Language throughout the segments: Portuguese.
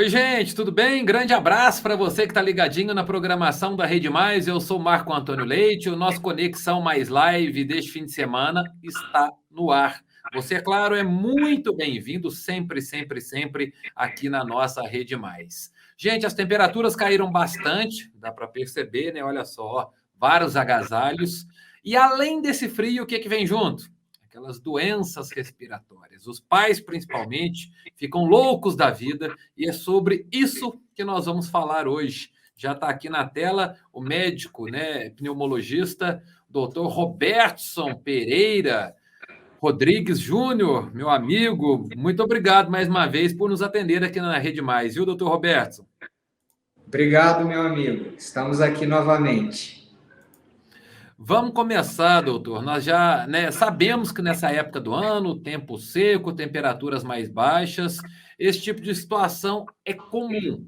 Oi, gente, tudo bem? Grande abraço para você que está ligadinho na programação da Rede Mais. Eu sou Marco Antônio Leite. O nosso Conexão Mais Live deste fim de semana está no ar. Você, é claro, é muito bem-vindo sempre, sempre, sempre aqui na nossa Rede Mais. Gente, as temperaturas caíram bastante, dá para perceber, né? Olha só, vários agasalhos. E além desse frio, o que vem junto? Aquelas doenças respiratórias. Os pais, principalmente, ficam loucos da vida e é sobre isso que nós vamos falar hoje. Já está aqui na tela o médico, né, pneumologista, doutor Robertson Pereira Rodrigues Júnior, meu amigo. Muito obrigado mais uma vez por nos atender aqui na Rede Mais, viu, doutor Robertson? Obrigado, meu amigo. Estamos aqui novamente. Vamos começar, doutor. Nós já, né, sabemos que nessa época do ano, tempo seco, temperaturas mais baixas, esse tipo de situação é comum.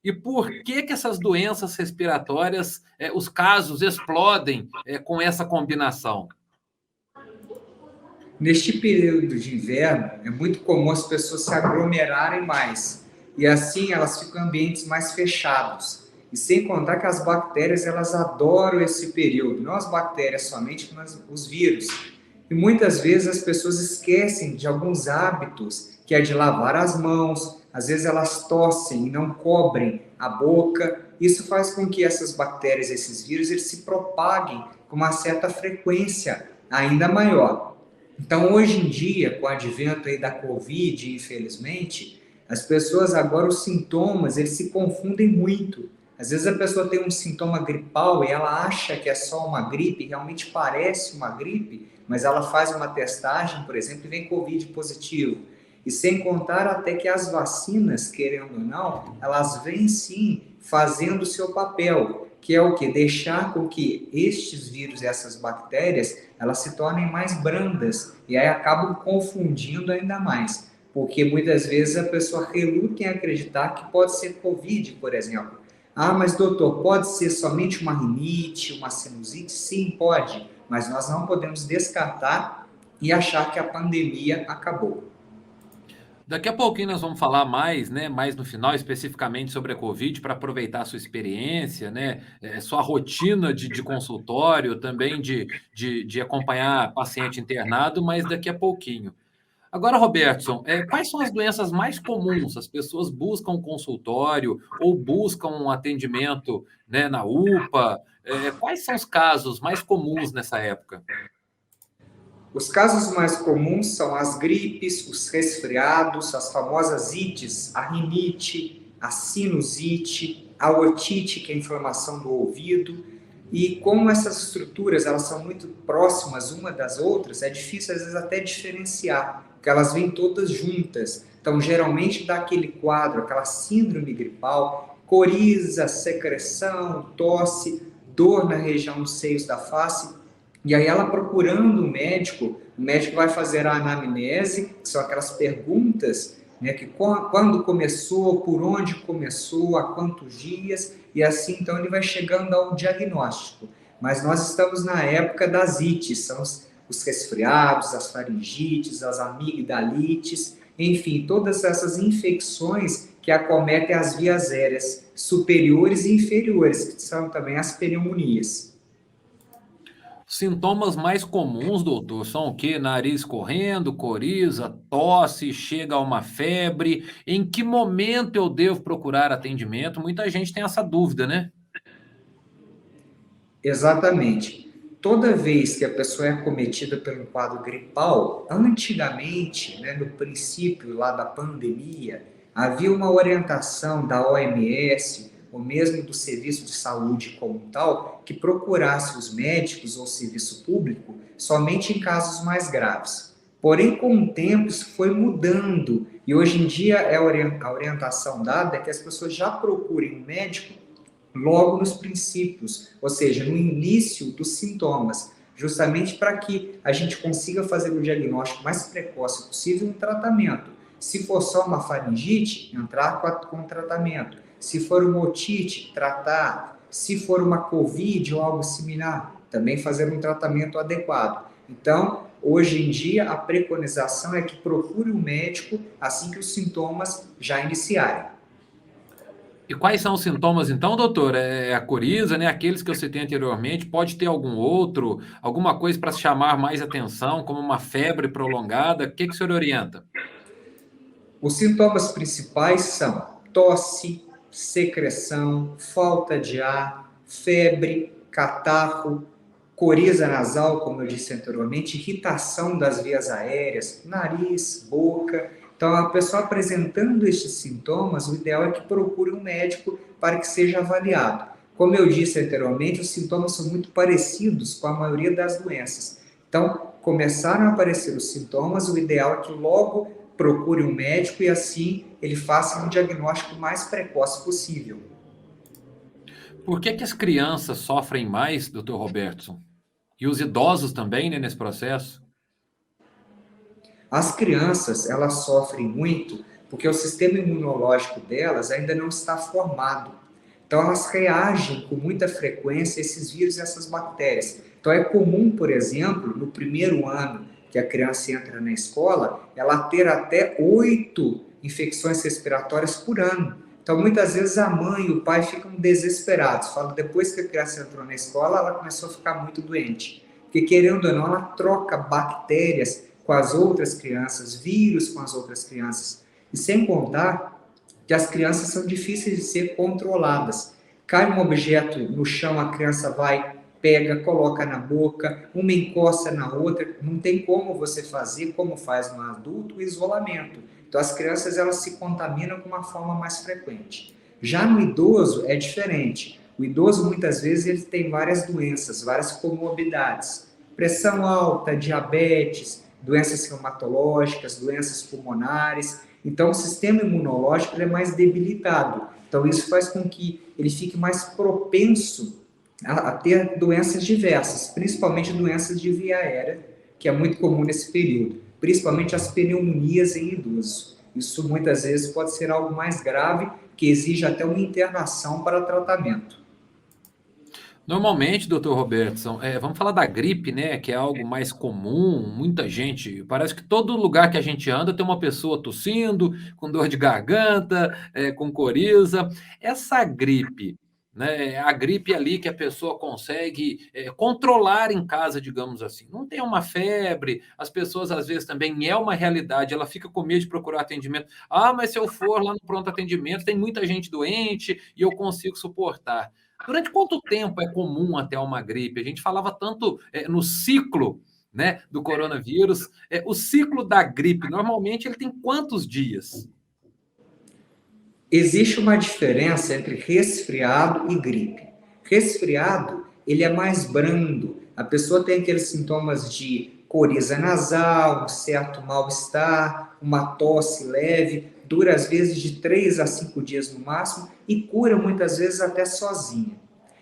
E por que essas doenças respiratórias, os casos explodem com essa combinação? Neste período de inverno, é muito comum as pessoas se aglomerarem mais e assim elas ficam em ambientes mais fechados. E sem contar que as bactérias elas adoram esse período, não as bactérias somente, mas os vírus. E muitas vezes as pessoas esquecem de alguns hábitos, que é de lavar as mãos, às vezes elas tossem e não cobrem a boca. Isso faz com que essas bactérias, esses vírus, eles se propaguem com uma certa frequência ainda maior. Então, hoje em dia, com o advento aí da Covid, infelizmente, as pessoas agora, os sintomas, eles se confundem muito. Às vezes a pessoa tem um sintoma gripal e ela acha que é só uma gripe, realmente parece uma gripe, mas ela faz uma testagem, por exemplo, e vem Covid positivo. E sem contar até que as vacinas, querendo ou não, elas vêm sim fazendo o seu papel, que é o que? Deixar com que estes vírus e essas bactérias, elas se tornem mais brandas e aí acabam confundindo ainda mais. Porque muitas vezes a pessoa reluta em acreditar que pode ser Covid, por exemplo. Ah, mas doutor, pode ser somente uma rinite, uma sinusite? Sim, pode, mas nós não podemos descartar e achar que a pandemia acabou. Daqui a pouquinho nós vamos falar mais, né, mais no final, especificamente sobre a Covid, para aproveitar a sua experiência, né, sua rotina de consultório, também de acompanhar paciente internado, mas daqui a pouquinho. Agora, Robertson, quais são as doenças mais comuns? As pessoas buscam um consultório ou buscam um atendimento, né, na UPA? Quais são os casos mais comuns nessa época? Os casos mais comuns são as gripes, os resfriados, as famosas ites, a rinite, a sinusite, a otite, que é a inflamação do ouvido. E como essas estruturas elas são muito próximas uma das outras, é difícil às vezes até diferenciar, porque elas vêm todas juntas. Então, geralmente dá aquele quadro, aquela síndrome gripal, coriza, secreção, tosse, dor na região dos seios da face. E aí ela procurando o médico vai fazer a anamnese, que são aquelas perguntas, né, que quando começou, por onde começou, há quantos dias, e assim então ele vai chegando ao diagnóstico. Mas nós estamos na época das ites, são os resfriados, as faringites, as amigdalites, enfim, todas essas infecções que acometem as vias aéreas superiores e inferiores, que são também as pneumonias. Sintomas mais comuns, doutor, são o quê? Nariz correndo, coriza, tosse, chega a uma febre. Em que momento eu devo procurar atendimento? Muita gente tem essa dúvida, né? Exatamente. Toda vez que a pessoa é acometida pelo quadro gripal, antigamente, né, no princípio lá da pandemia, havia uma orientação da OMS, ou mesmo do Serviço de Saúde como tal, que procurasse os médicos ou serviço público somente em casos mais graves. Porém, com o tempo, isso foi mudando e hoje em dia a orientação dada é que as pessoas já procurem um médico logo nos princípios, ou seja, no início dos sintomas, justamente para que a gente consiga fazer o diagnóstico mais precoce possível e um tratamento. Se for só uma faringite, entrar com tratamento. Se for uma otite, tratar. Se for uma COVID ou algo similar, também fazer um tratamento adequado. Então, hoje em dia, a preconização é que procure o médico assim que os sintomas já iniciarem. E quais são os sintomas, então, doutor? É a coriza, né? Aqueles que eu citei anteriormente, pode ter algum outro, alguma coisa para chamar mais atenção, como uma febre prolongada? O que que o senhor orienta? Os sintomas principais são tosse, secreção, falta de ar, febre, catarro, coriza nasal, como eu disse anteriormente, irritação das vias aéreas, nariz, boca. Então, a pessoa apresentando estes sintomas, o ideal é que procure um médico para que seja avaliado. Como eu disse anteriormente, os sintomas são muito parecidos com a maioria das doenças. Então, começaram a aparecer os sintomas, o ideal é que logo procure um médico e assim ele faça um diagnóstico mais precoce possível. Por que que as crianças sofrem mais, doutor Robertson? E os idosos também, né, nesse processo? As crianças, elas sofrem muito porque o sistema imunológico delas ainda não está formado. Então, elas reagem com muita frequência a esses vírus e essas bactérias. Então, é comum, por exemplo, no primeiro ano que a criança entra na escola, ela ter até 8 infecções respiratórias por ano. Então, muitas vezes a mãe e o pai ficam desesperados. Falam, depois que a criança entrou na escola, ela começou a ficar muito doente. Porque, querendo ou não, ela troca bactérias com as outras crianças, vírus com as outras crianças. E sem contar que as crianças são difíceis de ser controladas. Cai um objeto no chão, a criança vai, pega, coloca na boca, uma encosta na outra, não tem como você fazer, como faz no adulto, o isolamento. Então as crianças elas se contaminam com uma forma mais frequente. Já no idoso é diferente. O idoso muitas vezes ele tem várias doenças, várias comorbidades, pressão alta, diabetes, doenças reumatológicas, doenças pulmonares. Então, o sistema imunológico é mais debilitado. Então, isso faz com que ele fique mais propenso a ter doenças diversas, principalmente doenças de via aérea, que é muito comum nesse período, principalmente as pneumonias em idosos. Isso muitas vezes pode ser algo mais grave, que exige até uma internação para tratamento. Normalmente, doutor Robertson, vamos falar da gripe, né? Que é algo mais comum, muita gente. Parece que todo lugar que a gente anda tem uma pessoa tossindo, com dor de garganta, com coriza. Essa gripe, né? A gripe ali que a pessoa consegue controlar em casa, digamos assim. Não tem uma febre, as pessoas às vezes também é uma realidade, ela fica com medo de procurar atendimento. Ah, mas se eu for lá no pronto atendimento, tem muita gente doente e eu consigo suportar. Durante quanto tempo é comum até uma gripe? A gente falava tanto no ciclo, né, do coronavírus. O ciclo da gripe, normalmente, ele tem quantos dias? Existe uma diferença entre resfriado e gripe. Resfriado, ele é mais brando. A pessoa tem aqueles sintomas de coriza nasal, um certo mal-estar, uma tosse leve, dura às vezes de 3 a 5 dias no máximo e cura muitas vezes até sozinha.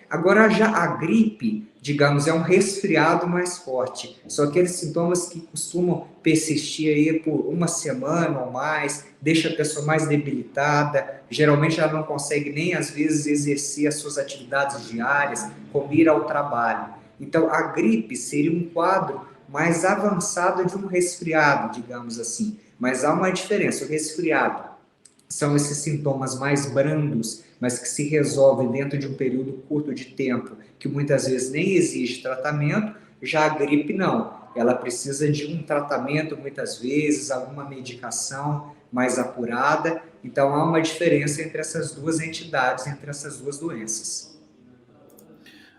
Agora, já a gripe, digamos, é um resfriado mais forte. São aqueles sintomas que costumam persistir aí por uma semana ou mais, deixa a pessoa mais debilitada, geralmente ela não consegue nem às vezes exercer as suas atividades diárias, como ir ao trabalho. Então, a gripe seria um quadro mais avançado de um resfriado, digamos assim. Mas há uma diferença. O resfriado são esses sintomas mais brandos, mas que se resolvem dentro de um período curto de tempo, que muitas vezes nem exige tratamento. Já a gripe não, ela precisa de um tratamento muitas vezes, alguma medicação mais apurada. Então há uma diferença entre essas duas entidades, entre essas duas doenças.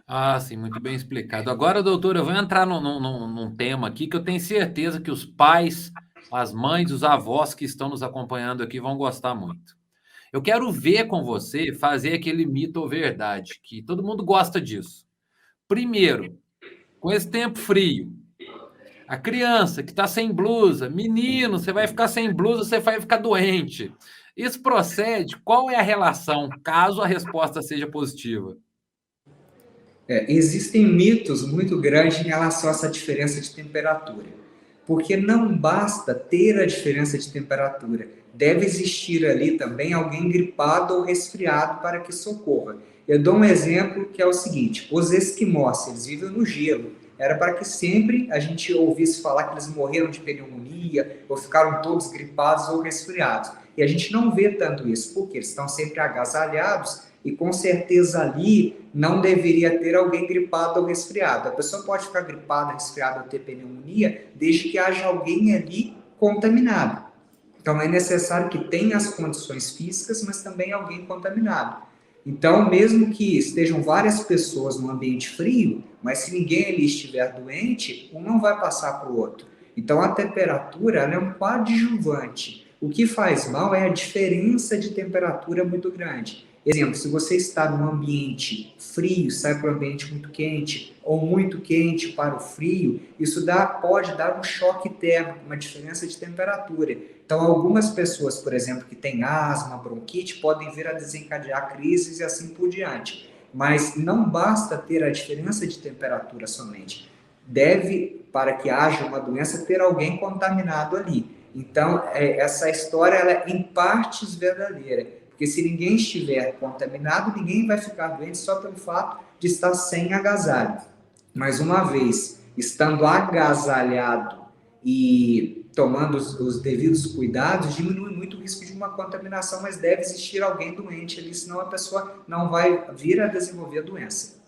Ah, sim, muito bem explicado. Agora, doutor, eu vou entrar num tema aqui que eu tenho certeza que os pais, as mães, os avós que estão nos acompanhando aqui vão gostar muito. Eu quero ver com você fazer aquele mito ou verdade, que todo mundo gosta disso. Primeiro, com esse tempo frio, a criança que está sem blusa, menino, você vai ficar sem blusa, você vai ficar doente. Isso procede? Qual é a relação, caso a resposta seja positiva? Existem mitos muito grandes em relação a essa diferença de temperatura, porque não basta ter a diferença de temperatura, deve existir ali também alguém gripado ou resfriado para que socorra. Eu dou um exemplo que é o seguinte: os esquimós, eles vivem no gelo, era para que sempre a gente ouvisse falar que eles morreram de pneumonia ou ficaram todos gripados ou resfriados. E a gente não vê tanto isso, porque eles estão sempre agasalhados e com certeza ali não deveria ter alguém gripado ou resfriado. A pessoa pode ficar gripada, resfriada ou ter pneumonia, desde que haja alguém ali contaminado. Então é necessário que tenha as condições físicas, mas também alguém contaminado. Então, mesmo que estejam várias pessoas no ambiente frio, mas se ninguém ali estiver doente, um não vai passar para o outro. Então, a temperatura ela é um coadjuvante. O que faz mal é a diferença de temperatura muito grande. Exemplo, se você está num ambiente frio, sai para um ambiente muito quente, ou muito quente para o frio, isso pode dar um choque térmico, uma diferença de temperatura. Então, algumas pessoas, por exemplo, que têm asma, bronquite, podem vir a desencadear crises e assim por diante. Mas não basta ter a diferença de temperatura somente. Deve, para que haja uma doença, ter alguém contaminado ali. Então, essa história ela é em partes verdadeira. Porque se ninguém estiver contaminado, ninguém vai ficar doente só pelo fato de estar sem agasalho. Mas uma vez estando agasalhado e tomando os devidos cuidados, diminui muito o risco de uma contaminação, mas deve existir alguém doente ali, senão a pessoa não vai vir a desenvolver a doença.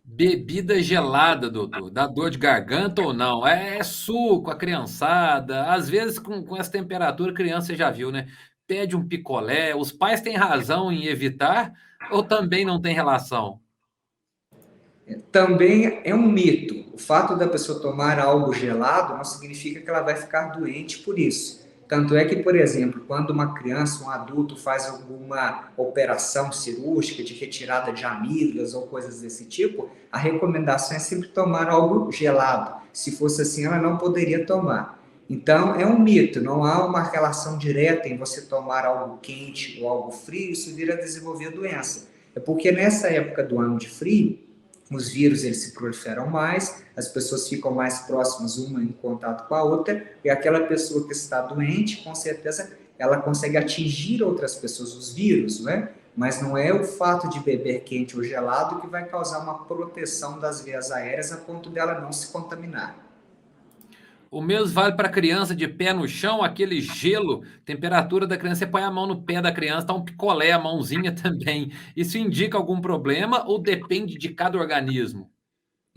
Bebida gelada, doutor, dá dor de garganta ou não? É suco, a criançada. Às vezes, com essa temperatura, criança já viu, né? Pede um picolé. Os pais têm razão em evitar ou também não tem relação? Também é um mito. O fato da pessoa tomar algo gelado não significa que ela vai ficar doente por isso. Tanto é que, por exemplo, quando uma criança, um adulto faz alguma operação cirúrgica de retirada de amígdalas ou coisas desse tipo, a recomendação é sempre tomar algo gelado. Se fosse assim, ela não poderia tomar. Então, é um mito, não há uma relação direta em você tomar algo quente ou algo frio, isso vir a desenvolver a doença. É porque nessa época do ano de frio, os vírus eles se proliferam mais, as pessoas ficam mais próximas uma em contato com a outra, e aquela pessoa que está doente, com certeza, ela consegue atingir outras pessoas, os vírus, né? Mas não é o fato de beber quente ou gelado que vai causar uma proteção das vias aéreas a ponto dela não se contaminar. O mesmo vale para criança de pé no chão, aquele gelo, temperatura da criança, você põe a mão no pé da criança, tá um picolé, a mãozinha também. Isso indica algum problema ou depende de cada organismo?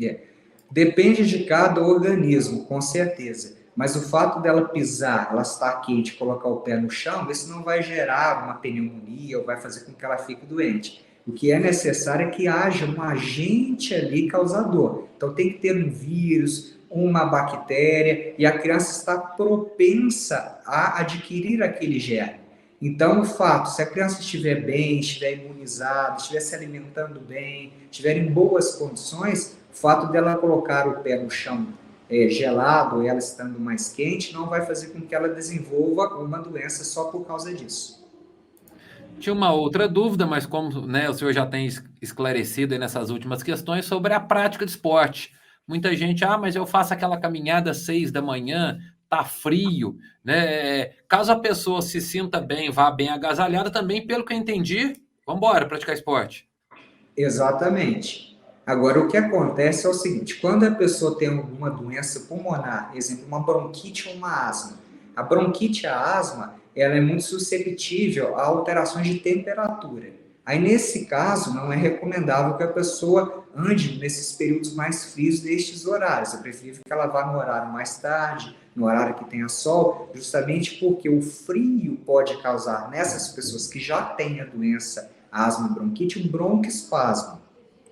Yeah. Depende de cada organismo, com certeza. Mas o fato dela pisar, ela estar quente, colocar o pé no chão, isso não vai gerar uma pneumonia ou vai fazer com que ela fique doente. O que é necessário é que haja um agente ali causador. Então tem que ter um vírus, uma bactéria, e a criança está propensa a adquirir aquele germe. Então, o fato, se a criança estiver bem, estiver imunizada, estiver se alimentando bem, estiver em boas condições, o fato dela colocar o pé no chão gelado, ela estando mais quente, não vai fazer com que ela desenvolva uma doença só por causa disso. Tinha uma outra dúvida, mas como, né, o senhor já tem esclarecido aí nessas últimas questões sobre a prática de esporte. Muita gente, mas eu faço aquela caminhada às 6 da manhã, tá frio, né? Caso a pessoa se sinta bem, vá bem agasalhada, também, pelo que eu entendi, vamos embora praticar esporte. Exatamente. Agora, o que acontece é o seguinte: quando a pessoa tem alguma doença pulmonar, exemplo, uma bronquite ou uma asma, a bronquite e a asma, ela é muito susceptível a alterações de temperatura. Aí, nesse caso, não é recomendável que a pessoa ande nesses períodos mais frios destes horários. É preferível que ela vá no horário mais tarde, no horário que tenha sol, justamente porque o frio pode causar nessas pessoas que já têm a doença asma e bronquite, um broncoespasmo.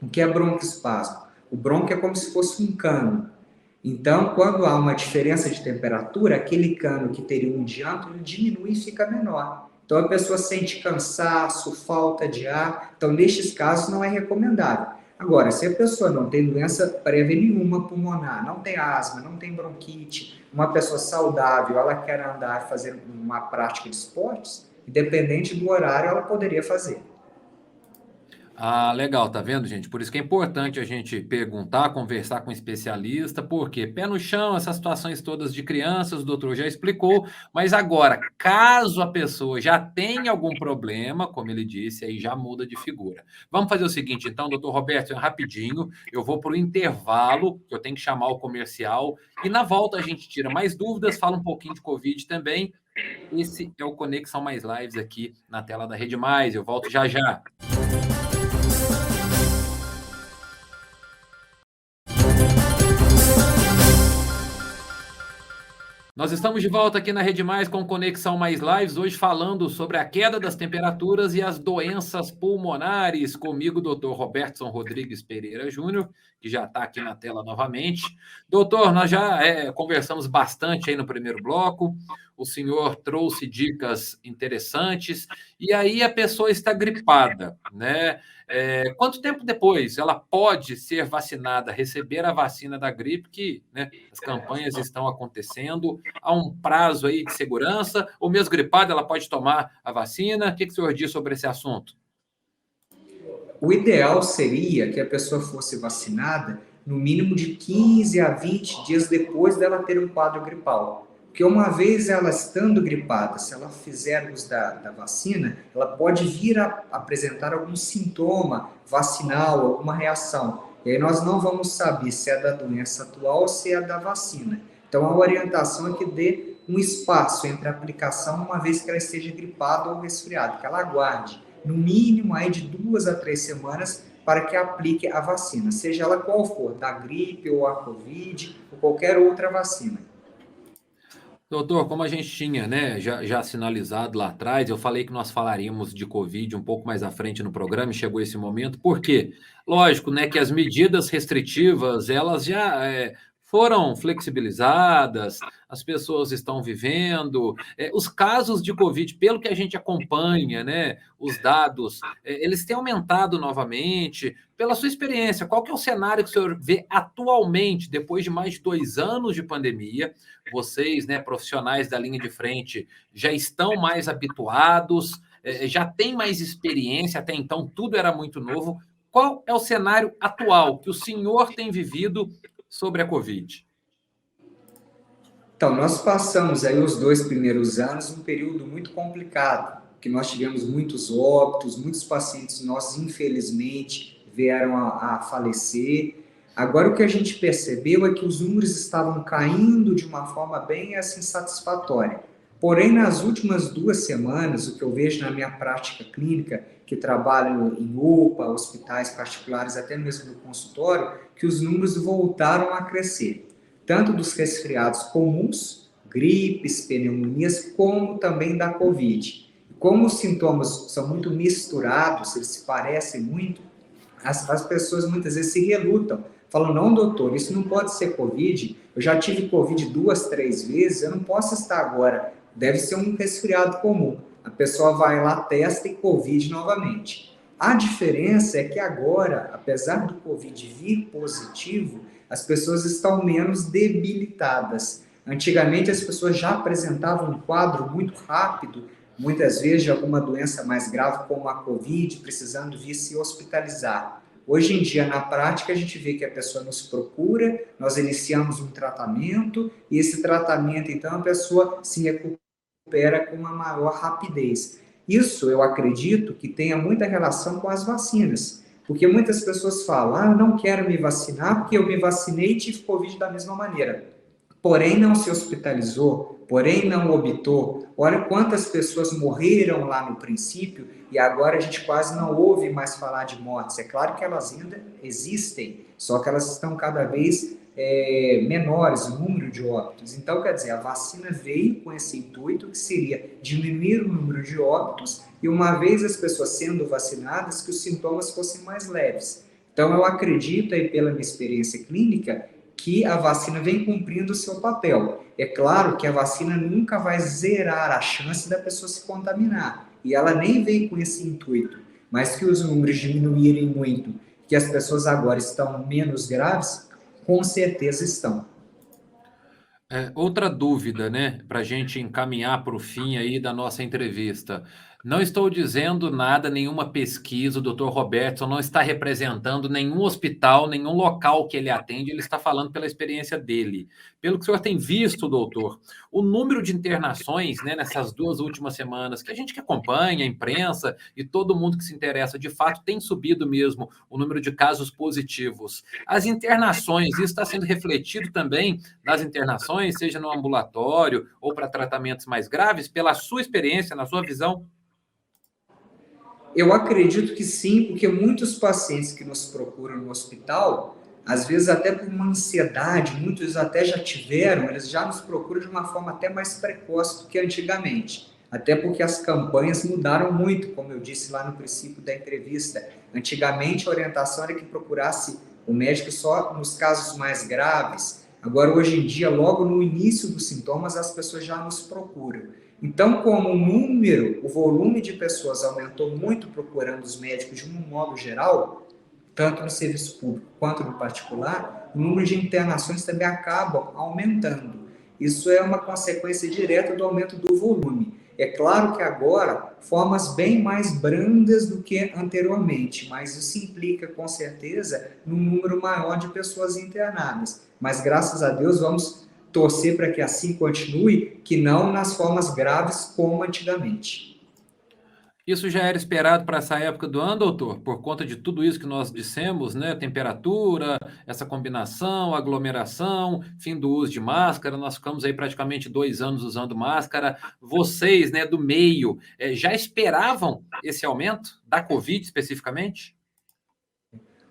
O que é broncoespasmo? O bronco é como se fosse um cano. Então, quando há uma diferença de temperatura, aquele cano que teria um diâmetro ele diminui e fica menor. Então, a pessoa sente cansaço, falta de ar. Então, nestes casos, não é recomendável. Agora, se a pessoa não tem doença prévia nenhuma pulmonar, não tem asma, não tem bronquite, uma pessoa saudável, ela quer andar, fazer uma prática de esportes, independente do horário, ela poderia fazer. Ah, legal, tá vendo, gente? Por isso que é importante a gente perguntar, conversar com um especialista, porque pé no chão, essas situações todas de crianças, o doutor já explicou, mas agora, caso a pessoa já tenha algum problema, como ele disse, aí já muda de figura. Vamos fazer o seguinte, então, doutor Roberto, rapidinho, eu vou para o intervalo, que eu tenho que chamar o comercial, e na volta a gente tira mais dúvidas, fala um pouquinho de Covid também, Esse é o Conexão Mais Lives aqui na tela da Rede Mais. Eu volto já já. Nós estamos de volta aqui na Rede Mais com Conexão Mais Lives, hoje falando sobre a queda das temperaturas e as doenças pulmonares. Comigo, o doutor Robertson Rodrigues Pereira Júnior, que já está aqui na tela novamente. Doutor, nós já conversamos bastante aí no primeiro bloco, o senhor trouxe dicas interessantes, e aí a pessoa está gripada, né? Quanto tempo depois ela pode ser vacinada, receber a vacina da gripe, que, né, as campanhas estão acontecendo, há um prazo aí de segurança, ou mesmo gripada ela pode tomar a vacina? O que o senhor diz sobre esse assunto? O ideal seria que a pessoa fosse vacinada no mínimo de 15 a 20 dias depois dela ter um quadro gripal. Porque uma vez ela estando gripada, se ela fizer uso da vacina, ela pode vir a apresentar algum sintoma vacinal, alguma reação. E aí nós não vamos saber se é da doença atual ou se é da vacina. Então a orientação é que dê um espaço entre a aplicação, uma vez que ela esteja gripada ou resfriada, que ela aguarde no mínimo aí de 2 a 3 semanas para que aplique a vacina, seja ela qual for, da gripe ou a Covid ou qualquer outra vacina. Doutor, como a gente tinha, né, já sinalizado lá atrás, eu falei que nós falaríamos de Covid um pouco mais à frente no programa, e chegou esse momento, por quê? Lógico, né, que as medidas restritivas, elas já foram flexibilizadas, as pessoas estão vivendo, os casos de Covid, pelo que a gente acompanha, né, os dados, eles têm aumentado novamente. Pela sua experiência, qual que é o cenário que o senhor vê atualmente, depois de mais de 2 anos de pandemia? Vocês, né, profissionais da linha de frente, já estão mais habituados, já têm mais experiência, até então tudo era muito novo. Qual é o cenário atual que o senhor tem vivido sobre a Covid? Então, nós passamos aí os 2 primeiros anos um período muito complicado, que nós tivemos muitos óbitos, muitos pacientes nossos, infelizmente, vieram a falecer. Agora, o que a gente percebeu é que os números estavam caindo de uma forma bem assim, satisfatória. Porém, nas últimas 2 semanas, o que eu vejo na minha prática clínica, que trabalho em UPA, hospitais particulares, até mesmo no consultório, que os números voltaram a crescer tanto dos resfriados comuns, gripes, pneumonias, como também da Covid. Como os sintomas são muito misturados, eles se parecem muito, as pessoas muitas vezes se relutam, falam, não, doutor, isso não pode ser Covid, eu já tive Covid 2, 3 vezes, eu não posso estar agora, deve ser um resfriado comum. A pessoa vai lá, testa e Covid novamente. A diferença é que agora, apesar do Covid vir positivo, as pessoas estão menos debilitadas. Antigamente as pessoas já apresentavam um quadro muito rápido, muitas vezes de alguma doença mais grave, como a Covid, precisando vir se hospitalizar. Hoje em dia, na prática, a gente vê que a pessoa nos procura, nós iniciamos um tratamento, e esse tratamento, então, a pessoa se recupera com uma maior rapidez. Isso, eu acredito, que tenha muita relação com as vacinas. Porque muitas pessoas falam, eu não quero me vacinar porque eu me vacinei e tive Covid da mesma maneira. Porém, não se hospitalizou, porém, não optou. Olha quantas pessoas morreram lá no princípio e agora a gente quase não ouve mais falar de mortes. É claro que elas ainda existem, só que elas estão cada vez menores, o número de óbitos. Então, quer dizer, a vacina veio com esse intuito que seria diminuir o número de óbitos e uma vez as pessoas sendo vacinadas, que os sintomas fossem mais leves. Então, eu acredito, aí pela minha experiência clínica, que a vacina vem cumprindo o seu papel. É claro que a vacina nunca vai zerar a chance da pessoa se contaminar, e ela nem veio com esse intuito, mas que os números diminuírem muito, que as pessoas agora estão menos graves, com certeza estão. Outra dúvida, né, para a gente encaminhar para o fim aí da nossa entrevista. Não estou dizendo nada, nenhuma pesquisa, o doutor Robertson não está representando nenhum hospital, nenhum local que ele atende, ele está falando pela experiência dele. Pelo que o senhor tem visto, doutor, o número de internações, né, nessas 2 últimas semanas, que a gente que acompanha, a imprensa e todo mundo que se interessa, de fato, tem subido mesmo o número de casos positivos. As internações, isso está sendo refletido também nas internações, seja no ambulatório ou para tratamentos mais graves, pela sua experiência, na sua visão? Eu acredito que sim, porque muitos pacientes que nos procuram no hospital, às vezes até por uma ansiedade, muitos até já tiveram, eles já nos procuram de uma forma até mais precoce do que antigamente. Até porque as campanhas mudaram muito, como eu disse lá no princípio da entrevista. Antigamente a orientação era que procurasse o médico só nos casos mais graves. Agora, hoje em dia, logo no início dos sintomas, as pessoas já nos procuram. Então, como o volume de pessoas aumentou muito procurando os médicos de um modo geral, tanto no serviço público quanto no particular, o número de internações também acaba aumentando. Isso é uma consequência direta do aumento do volume. É claro que agora, formas bem mais brandas do que anteriormente, mas isso implica, com certeza, num número maior de pessoas internadas. Mas, graças a Deus, vamos torcer para que assim continue, que não nas formas graves como antigamente. Isso já era esperado para essa época do ano, doutor? Por conta de tudo isso que nós dissemos, né? Temperatura, essa combinação, aglomeração, fim do uso de máscara. Nós ficamos aí praticamente 2 anos usando máscara. Vocês, né, do meio, já esperavam esse aumento da Covid especificamente?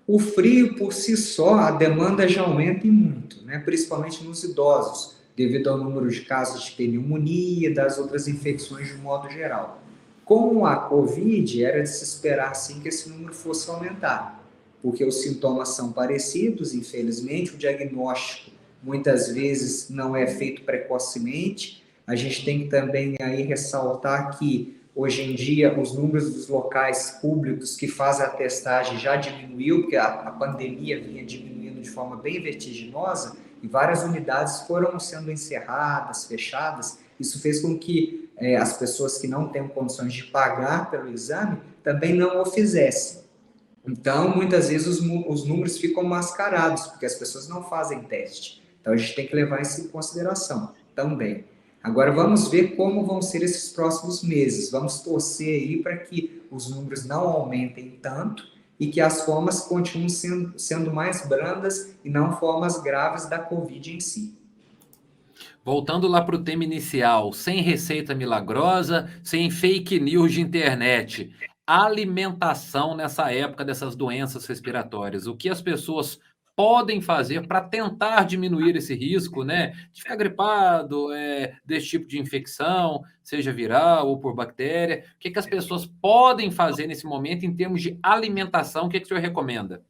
O frio, por si só, a demanda já aumenta e muito, né? Principalmente nos idosos, devido ao número de casos de pneumonia e das outras infecções de modo geral. Com a Covid, era de se esperar sim que esse número fosse aumentar, porque os sintomas são parecidos, infelizmente, o diagnóstico muitas vezes não é feito precocemente. A gente tem que também aí ressaltar que hoje em dia os números dos locais públicos que fazem a testagem já diminuiu, porque a pandemia vinha diminuindo de forma bem vertiginosa e várias unidades foram sendo encerradas, fechadas. Isso fez com que as pessoas que não têm condições de pagar pelo exame também não o fizessem. Então, muitas vezes os números ficam mascarados, porque as pessoas não fazem teste. Então, a gente tem que levar isso em consideração também. Agora, vamos ver como vão ser esses próximos meses. Vamos torcer aí para que os números não aumentem tanto e que as formas continuem sendo mais brandas e não formas graves da Covid em si. Voltando lá para o tema inicial, sem receita milagrosa, sem fake news de internet. Alimentação nessa época dessas doenças respiratórias. O que as pessoas podem fazer para tentar diminuir esse risco, né, de ficar gripado, desse tipo de infecção, seja viral ou por bactéria? O que as pessoas podem fazer nesse momento em termos de alimentação? O que o senhor recomenda?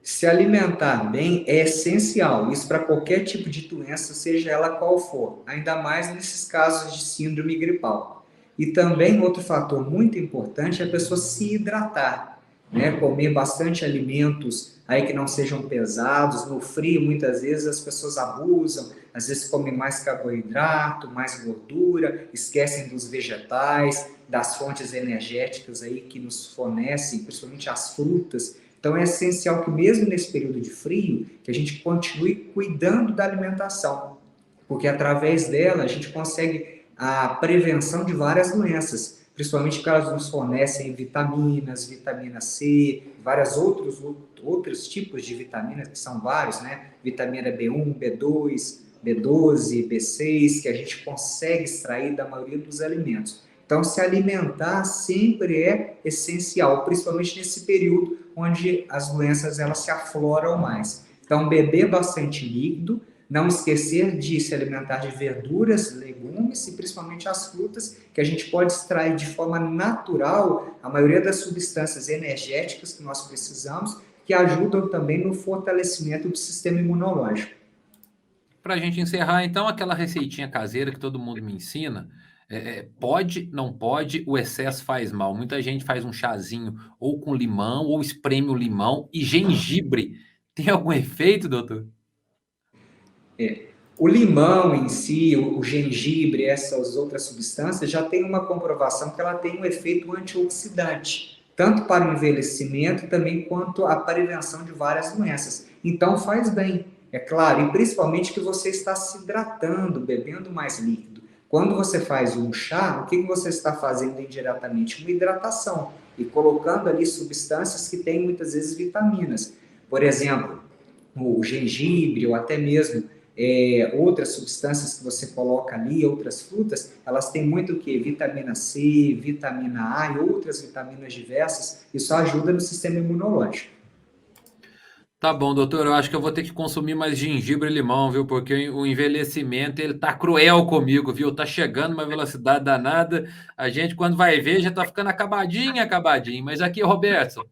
Se alimentar bem é essencial, isso para qualquer tipo de doença, seja ela qual for, ainda mais nesses casos de síndrome gripal. E também outro fator muito importante é a pessoa se hidratar, né? Comer bastante alimentos aí que não sejam pesados. No frio, muitas vezes as pessoas abusam, às vezes comem mais carboidrato, mais gordura, esquecem dos vegetais, das fontes energéticas aí que nos fornecem, principalmente as frutas. Então é essencial que mesmo nesse período de frio, que a gente continue cuidando da alimentação, porque através dela a gente consegue a prevenção de várias doenças, principalmente porque elas nos fornecem vitaminas, vitamina C, vários outros tipos de vitaminas, que são vários, né? Vitamina B1, B2, B12, B6, que a gente consegue extrair da maioria dos alimentos. Então, se alimentar sempre é essencial, principalmente nesse período onde as doenças elas se afloram mais. Então, beber bastante líquido, não esquecer de se alimentar de verduras, legumes e principalmente as frutas, que a gente pode extrair de forma natural a maioria das substâncias energéticas que nós precisamos, que ajudam também no fortalecimento do sistema imunológico. Para a gente encerrar, então, aquela receitinha caseira que todo mundo me ensina, pode, não pode, o excesso faz mal. Muita gente faz um chazinho ou com limão, ou espreme o limão e gengibre. Tem algum efeito, doutor? O limão em si, o gengibre, essas outras substâncias, já tem uma comprovação que ela tem um efeito antioxidante, tanto para o envelhecimento também quanto a prevenção de várias doenças. Então faz bem, é claro, e principalmente que você está se hidratando, bebendo mais líquido. Quando você faz um chá, o que você está fazendo indiretamente? Uma hidratação e colocando ali substâncias que têm muitas vezes vitaminas. Por exemplo, o gengibre ou até mesmo outras substâncias que você coloca ali, outras frutas, elas têm muito o que? Vitamina C, vitamina A e outras vitaminas diversas. Isso ajuda no sistema imunológico. Tá bom, doutor, eu acho que eu vou ter que consumir mais gengibre e limão, viu? Porque o envelhecimento, ele tá cruel comigo, viu? Tá chegando uma velocidade danada. A gente, quando vai ver, já tá ficando acabadinho, acabadinho. Mas aqui, Roberto,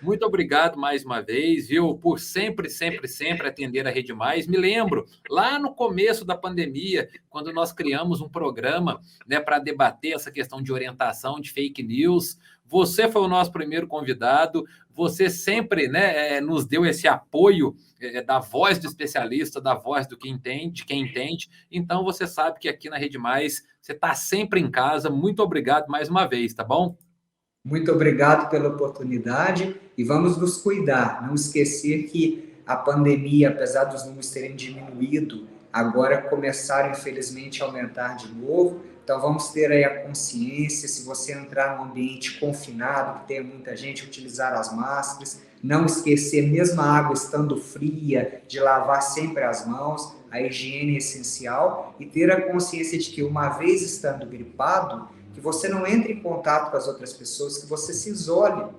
muito obrigado mais uma vez, viu? Por sempre, sempre, sempre atender a Rede Mais. Me lembro, lá no começo da pandemia, quando nós criamos um programa, né, para debater essa questão de orientação de fake news. Você foi o nosso primeiro convidado. Você sempre, né, nos deu esse apoio da voz do especialista, da voz do que entende, de quem entende. Então, você sabe que aqui na Rede Mais, você está sempre em casa. Muito obrigado mais uma vez, tá bom? Muito obrigado pela oportunidade e vamos nos cuidar. Não esquecer que a pandemia, apesar dos números terem diminuído, agora começaram, infelizmente, a aumentar de novo. Então, vamos ter aí a consciência, se você entrar num ambiente confinado, que tenha muita gente, utilizar as máscaras. Não esquecer, mesmo a água estando fria, de lavar sempre as mãos. A higiene é essencial. E ter a consciência de que, uma vez estando gripado, que você não entre em contato com as outras pessoas, que você se isole,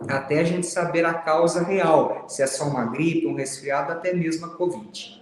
até a gente saber a causa real, se é só uma gripe, um resfriado, até mesmo a Covid.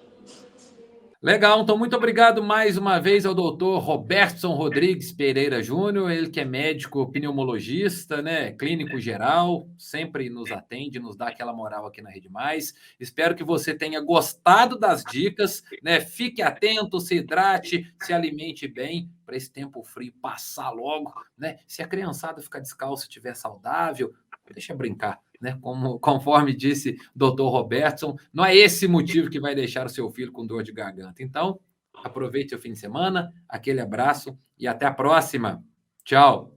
Legal, então muito obrigado mais uma vez ao doutor Robertson Rodrigues Pereira Júnior, ele que é médico pneumologista, né, clínico geral, sempre nos atende, nos dá aquela moral aqui na Rede Mais. Espero que você tenha gostado das dicas, né? Fique atento, se hidrate, se alimente bem para esse tempo frio passar logo, né? Se a criançada ficar descalço e estiver saudável, deixa brincar, né? Conforme disse o doutor Robertson, não é esse motivo que vai deixar o seu filho com dor de garganta. Então, aproveite o fim de semana, aquele abraço e até a próxima. Tchau.